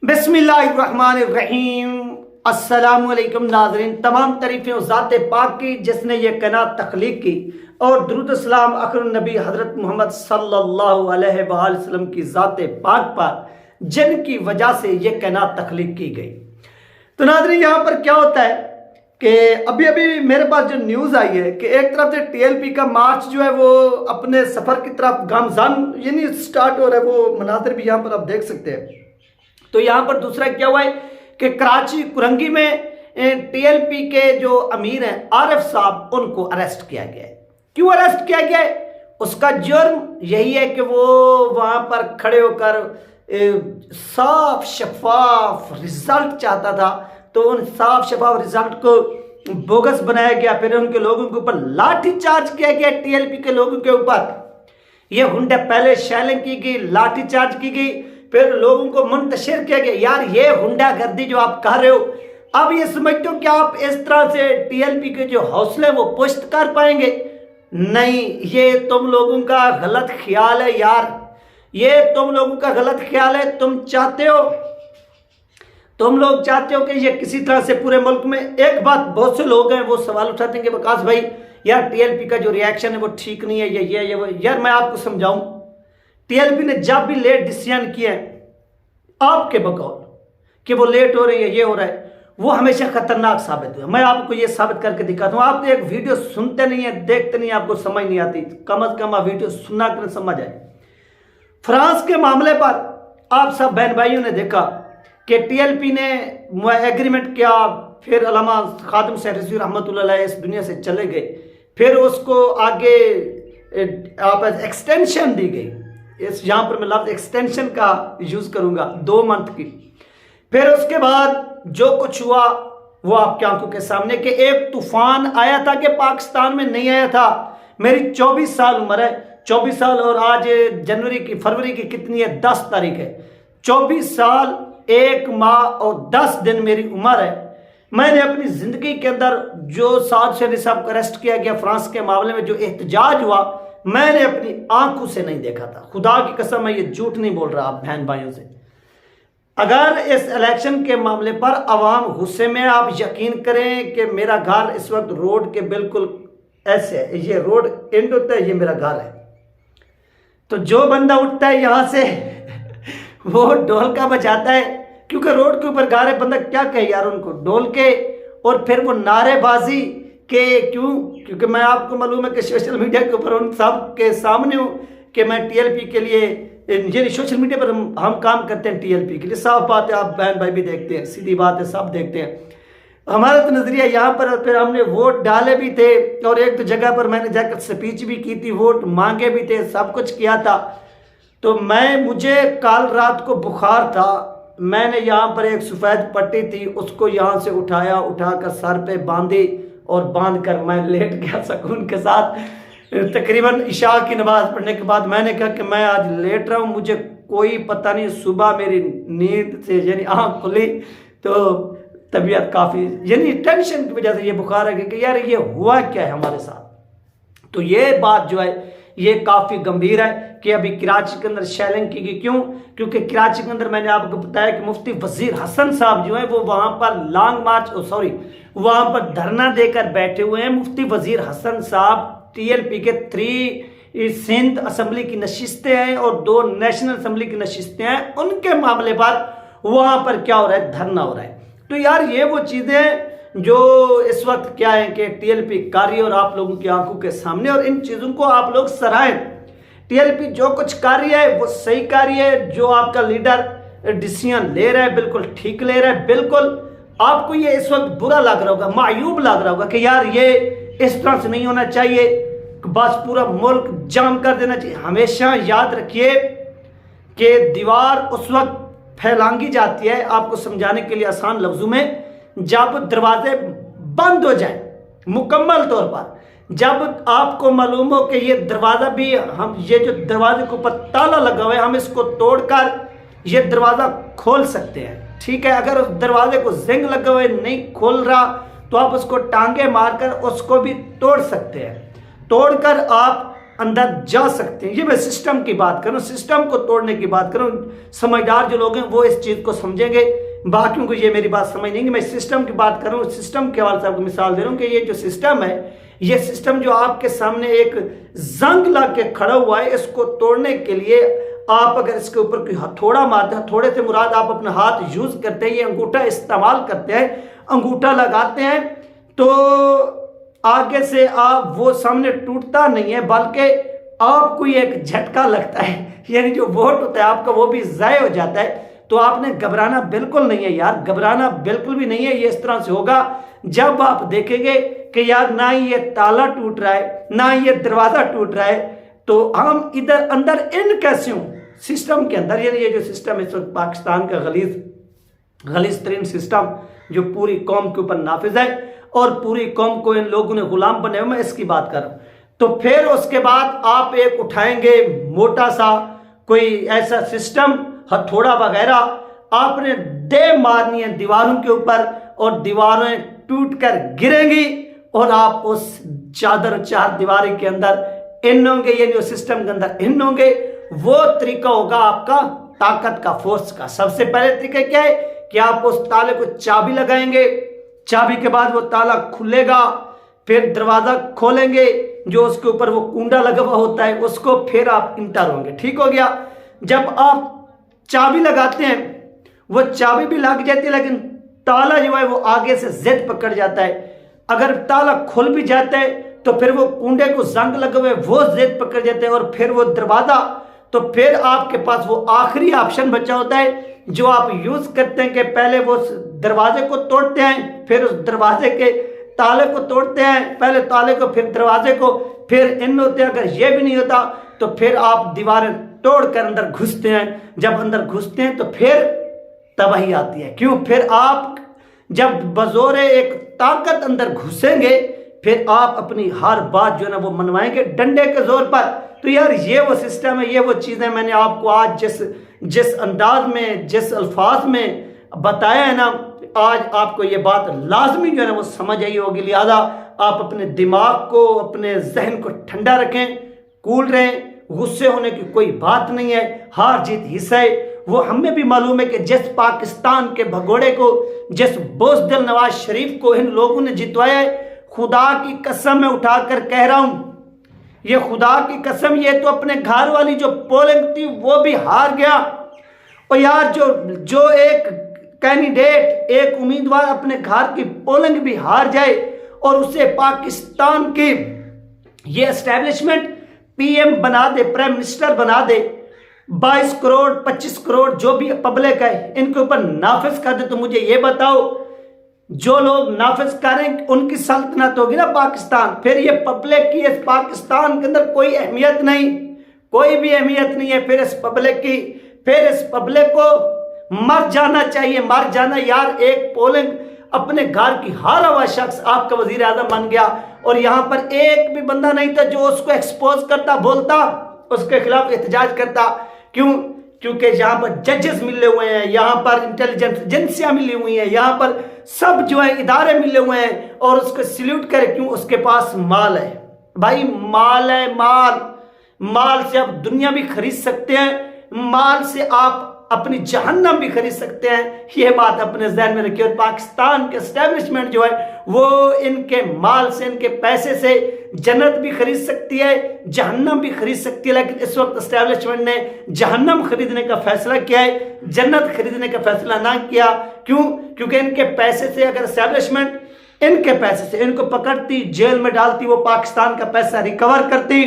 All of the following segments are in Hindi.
बिस्मिल्लाहिर्रहमानिर्रहीम। अस्सलामुअलैकुम नाज़रीन, तमाम तारीफ़ें उस ज़ात पाक की जिसने ये कायनात तख्लीक की और दुरूद सलाम आखिरुन नबी हज़रत मोहम्मद सल्लल्लाहु अलैहि वसल्लम की ज़ात पाक पर जिनकी वजह से ये कायनात तख्लीक की गई। तो नाज़रीन, यहाँ पर क्या होता है कि अभी अभी मेरे पास जो न्यूज़ आई है कि एक तरफ से टीएलपी का मार्च जो है वो अपने सफ़र की तरफ गामजान यानी स्टार्ट हो रहा है, वो मनाज़िर भी यहाँ पर आप देख सकते हैं। तो यहाँ पर दूसरा क्या हुआ है कि कराची कुरंगी में टीएलपी के जो अमीर हैं आरिफ साहब, उनको अरेस्ट किया गया है। क्यों अरेस्ट किया गया है? उसका जुर्म यही है कि वो वहाँ पर खड़े होकर साफ शफाफ रिजल्ट चाहता था, तो उन साफ शफाफ रिजल्ट को बोगस बनाया गया। फिर उनके लोगों के ऊपर लाठी चार्ज किया गया, टीएलपी के लोगों के ऊपर। ये हुंडे पहले शैलिंग की गई, लाठी चार्ज की गई, फिर लोगों को मुंतशिर किया गया। यार, ये हुंडागर्दी जो आप कर रहे हो, अब ये समझते हो कि आप इस तरह से टीएलपी के जो हौसले वो पुष्ट कर पाएंगे? नहीं, ये तुम लोगों का गलत ख्याल है यार, ये तुम लोगों का गलत ख्याल है। तुम लोग चाहते हो कि ये किसी तरह से पूरे मुल्क में एक बात, बहुत से लोग हैं वो सवाल उठाते हैं कि वकास भाई यार टीएलपी का जो रिएक्शन है वो ठीक नहीं है, ये वो। यार मैं आपको समझाऊं, टीएलपी ने जब भी लेट डिसीजन किया आपके बकौल कि वो लेट हो रही है, ये हो रहा है, वो हमेशा खतरनाक साबित हुआ। मैं आपको ये साबित करके दिखाता हूं। आप एक वीडियो सुनते नहीं है, देखते नहीं, आपको समझ नहीं आती, कम से कम आप वीडियो सुनना कर समझ आए। फ्रांस के मामले पर आप सब बहन भाइयों ने देखा कि टीएलपी ने एग्रीमेंट किया, फिर अल्लामा खादिम सहरसी रहमतुल्लाह अलैह इस दुनिया से चले गए, फिर उसको आगे आप एक्सटेंशन दी गई। इस यहाँ पर मैं लफ्ज एक्सटेंशन का यूज करूंगा, 2 मंथ की। फिर उसके बाद जो कुछ हुआ वो आपकी आंखों के सामने कि एक तूफान आया था कि पाकिस्तान में नहीं आया था। मेरी 24 साल उम्र है, 24 साल, और आज फरवरी की कितनी है, 10 तारीख है। 24 साल 1 माह और 10 दिन मेरी उम्र है। मैंने अपनी जिंदगी के अंदर जो साद शहरी साहब को अरेस्ट किया गया फ्रांस के मामले में, जो एहतजाज हुआ, मैंने अपनी आंखों से नहीं देखा था। खुदा की कसम, मैं ये झूठ नहीं बोल रहा आप बहन भाइयों से। अगर इस इलेक्शन के मामले पर आवाम गुस्से में, आप यकीन करें कि मेरा घर इस वक्त रोड के बिल्कुल ऐसे है, ये रोड एंड होता है, ये मेरा घर है। तो जो बंदा उठता है यहां से वो ढोल का बजाता है, क्योंकि रोड के ऊपर घर है। बंदा क्या कहे यार उनको ढोल के, और फिर वो नारेबाजी के क्यों? क्योंकि मैं आपको मालूम है कि सोशल मीडिया के ऊपर उन सब के सामने हूँ कि मैं टीएलपी के लिए, ये सोशल मीडिया पर हम काम करते हैं टीएलपी के लिए। साफ बात है, आप बहन भाई भी देखते हैं, सीधी बात है, सब देखते हैं। हमारा तो नजरिया यहाँ पर, फिर हमने वोट डाले भी थे और एक तो जगह पर मैंने जाकर स्पीच भी की थी, वोट मांगे भी थे, सब कुछ किया था। तो मुझे कल रात को बुखार था, मैंने यहाँ पर एक सफ़ेद पट्टी थी, उसको यहाँ से उठाकर सर पे बांधी और बांध कर मैं लेट गया सुकून के साथ। तकरीबन इशा की नमाज पढ़ने के बाद मैंने कहा कि मैं आज लेट रहा हूँ, मुझे कोई पता नहीं। सुबह मेरी नींद से यानी आँख खुली तो तबीयत काफ़ी यानी टेंशन की वजह से ये बुखार है कि यार ये हुआ क्या है हमारे साथ। तो ये बात जो है ये काफ़ी गंभीर है कि अभी कराची के अंदर शैलिंग की गई। क्यों? क्योंकि कराची के अंदर मैंने आपको बताया कि मुफ्ती वजीर हसन साहब जो है वो वहाँ पर वहाँ पर धरना देकर बैठे हुए हैं। मुफ्ती वजीर हसन साहब टीएलपी के 3 सिंध असम्बली की नशिस्तें हैं और 2 नेशनल असम्बली की नशिस्तें हैं, उनके मामले पर वहाँ पर क्या हो रहा है, धरना हो रहा है। तो यार ये वो चीज़ें जो इस वक्त क्या है कि टीएलपी कार्य और आप लोगों की आंखों के सामने, और इन चीज़ों को आप लोग सराहें। टीएलपी जो कुछ कार्य है वो सही कार्य है, जो आपका लीडर डिसीजन ले रहा है बिल्कुल ठीक ले रहा है। बिल्कुल आपको ये इस वक्त बुरा लग रहा होगा, मायूब लग रहा होगा कि यार ये इस तरह से नहीं होना चाहिए, बस पूरा मुल्क जाम कर देना चाहिए। हमेशा याद रखिए कि दीवार उस वक्त फैलांगी जाती है, आपको समझाने के लिए आसान लफ्जों में, जब दरवाजे बंद हो जाए मुकम्मल तौर पर, जब आपको मालूम हो कि ये दरवाज़ा भी, ये जो दरवाजे के ऊपर ताला लगा हुआ है, हम इसको तोड़कर ये दरवाज़ा खोल सकते हैं। ठीक है, अगर उस दरवाजे को जिंग लगा हुआ नहीं खोल रहा तो आप उसको टांगे मारकर उसको भी तोड़ सकते हैं। तोड़कर आप अंदर जा सकते हैं। ये मैं सिस्टम की बात करूं, सिस्टम को तोड़ने की बात करूं। समझदार जो लोग हैं वो इस चीज को समझेंगे, बाकियों को ये मेरी बात समझ नहीं। मैं सिस्टम की बात करूं, सिस्टम के हवाले से आपको मिसाल दे रहा हूं कि ये जो सिस्टम है, ये सिस्टम जो आपके सामने एक जंग ला के खड़ा हुआ है, इसको तोड़ने के लिए आप अगर इसके ऊपर कोई हथौड़ा मारते हैं, हथौड़े से मुराद आप अपना हाथ यूज करते हैं, ये अंगूठा इस्तेमाल करते हैं, अंगूठा लगाते हैं, तो आगे से आप वो सामने टूटता नहीं है, बल्कि आपको एक झटका लगता है, यानी जो वोट होता है आपका वो भी ज़ाय हो जाता है। तो आपने घबराना बिल्कुल नहीं है यार, घबराना बिल्कुल भी नहीं है। ये इस तरह से होगा जब आप देखेंगे कि यार ना ही ये ताला टूट रहा है, ना ही ये दरवाजा टूट रहा है, तो हम इधर अंदर इन कैसे हूं सिस्टम के अंदर। यानी ये जो सिस्टम है इस वक्त पाकिस्तान का गलीज तरीन सिस्टम जो पूरी कौम के ऊपर नाफिज है और पूरी कौम को इन लोगों ने गुलाम बने हुए, मैं इसकी बात कर रहा हूं। तो फिर उसके बाद आप एक उठाएंगे मोटा सा कोई ऐसा सिस्टम, हथौड़ा वगैरह, आपने दे मारनी है दीवारों के ऊपर और दीवारें टूट कर गिरेंगी और आप उस चार दीवारी के अंदर इन होंगे, यानी उस सिस्टम के अंदर इन होंगे। वो तरीका होगा आपका ताकत का, फोर्स का। सबसे पहले तरीका क्या है कि आप उस ताले को चाबी लगाएंगे, चाबी के बाद वो ताला खुलेगा, फिर दरवाजा खोलेंगे, जो उसके ऊपर वो कुंडा लगा हुआ होता है उसको, फिर आप इंटर होंगे। ठीक हो गया। जब आप चाबी लगाते हैं वो चाबी भी लग जाती है, लेकिन ताला जो है वो आगे से जिद पकड़ जाता है। अगर ताला खुल भी जाता है तो फिर वो कुंडे को जंग लगे हुए वो जिद पकड़ जाते हैं और फिर वो दरवाजा। तो फिर आपके पास वो आखिरी ऑप्शन बचा होता है जो आप यूज करते हैं कि पहले वो दरवाजे को तोड़ते हैं, फिर उस दरवाजे के ताले को तोड़ते हैं, पहले ताले को फिर दरवाजे को, फिर इन होते हैं। अगर ये भी नहीं होता तो फिर आप दीवारें तोड़कर अंदर घुसते हैं। जब अंदर घुसते हैं तो फिर तबाही आती है। क्यों? फिर आप जब बजोरे एक ताकत अंदर घुसेंगे, फिर आप अपनी हर बात जो है ना वो मनवाएंगे डंडे के जोर पर। तो यार ये वो सिस्टम है, ये वो चीजें मैंने आपको आज जिस अंदाज में, जिस अल्फाज में बताया है ना, आज आपको ये बात लाजमी जो है ना वो समझ आई होगी। लिहाजा आप अपने दिमाग को, अपने जहन को ठंडा रखें, कूल रहें, गुस्से होने की कोई बात नहीं है। हार जीत हिस्सा है। वो हमें भी मालूम है कि जिस पाकिस्तान के भगोड़े को, जिस बुज़दिल नवाज शरीफ को इन लोगों ने जितवाया है, खुदा की कसम मैं उठाकर कह रहा हूं, ये खुदा की कसम, ये तो अपने घर वाली जो पोलिंग थी वो भी हार गया। और यार जो एक कैंडिडेट, एक उम्मीदवार अपने घर की पोलिंग भी हार जाए और उसे पाकिस्तान की ये एस्टेब्लिशमेंट पीएम बना दे, प्राइम मिनिस्टर बना दे, 22 करोड़ 25 करोड़ जो भी पब्लिक है इनके ऊपर नाफिज कर दे, तो मुझे ये बताओ जो लोग नाफिज करें उनकी सल्तनत होगी ना पाकिस्तान। फिर ये पब्लिक की इस पाकिस्तान के अंदर कोई अहमियत नहीं, कोई भी अहमियत नहीं है फिर इस पब्लिक की। फिर इस पब्लिक को मर जाना चाहिए, मर जाना। यार एक पोलिंग अपने घर की हारा हुआ शख्स आपका वजीर आजम बन गया और यहां पर एक भी बंदा नहीं था जो उसको एक्सपोज करता, बोलता, उसके खिलाफ एहतजाज करता। क्यों? क्योंकि यहाँ पर जजेस मिले हुए हैं, यहाँ पर इंटेलिजेंस एजेंसियां मिली हुई हैं, यहाँ पर सब जो है इदारे मिले हुए हैं और उसको सल्यूट करे। क्यों? उसके पास माल है भाई, माल है। माल से आप दुनिया भी खरीद सकते हैं, माल से आप अपनी जहन्नम भी खरीद सकते हैं। ये बात अपने ज़हन में रखिए। और पाकिस्तान के एस्टेब्लिशमेंट जो है वो इनके माल से, इनके पैसे से जन्नत भी खरीद सकती है, जहन्नम भी खरीद सकती है। लेकिन इस वक्त एस्टेब्लिशमेंट ने जहन्नम खरीदने का फैसला किया है, जन्नत खरीदने का फैसला ना किया। क्यों? क्योंकि इनके पैसे से, अगर एस्टेब्लिशमेंट इनके पैसे से इनको पकड़ती, जेल में डालती, वो पाकिस्तान का पैसा रिकवर करती,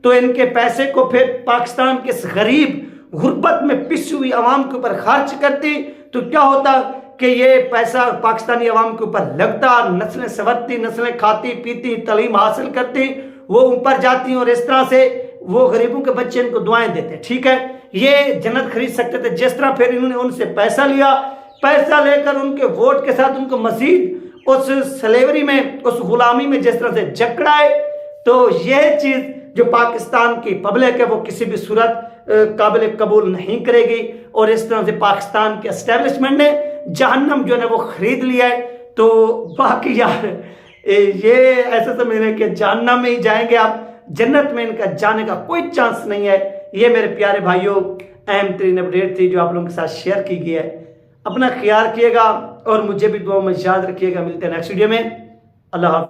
तो इनके पैसे को फिर पाकिस्तान के इस गरीब गुर्बत में पिसी हुई आवाम के ऊपर खर्च करती, तो क्या होता कि ये पैसा पाकिस्तानी आवाम के ऊपर लगता, नस्लें संवरती, नस्लें खाती पीती, तालीम हासिल करती, वो ऊपर जाती और इस तरह से वो गरीबों के बच्चे इनको दुआएं देते। ठीक है, ये जन्नत खरीद सकते थे। जिस तरह फिर इन्होंने उनसे पैसा लिया, पैसा लेकर उनके वोट के साथ उनको मजीद उस स्लेवरी में, उस गुलामी में जिस तरह से जकड़ा है, तो यह चीज जो पाकिस्तान की पब्लिक है वो किसी भी सूरत काबिल कबूल नहीं करेगी। और इस तरह से पाकिस्तान के एस्टेब्लिशमेंट ने जहन्नम जो है वो खरीद लिया है। तो बाकी यार ये ऐसे समझ रहे कि जहन्नम में ही जाएंगे आप, जन्नत में इनका जाने का कोई चांस नहीं है। ये मेरे प्यारे भाइयों अहम तरीन अपडेट थी जो आप लोगों के साथ शेयर की गई है। अपना ख्याल रखिएगा और मुझे भी दुआ में याद रखिएगा। मिलते हैं नेक्स्ट वीडियो में। अल्लाह हाफ़िज़।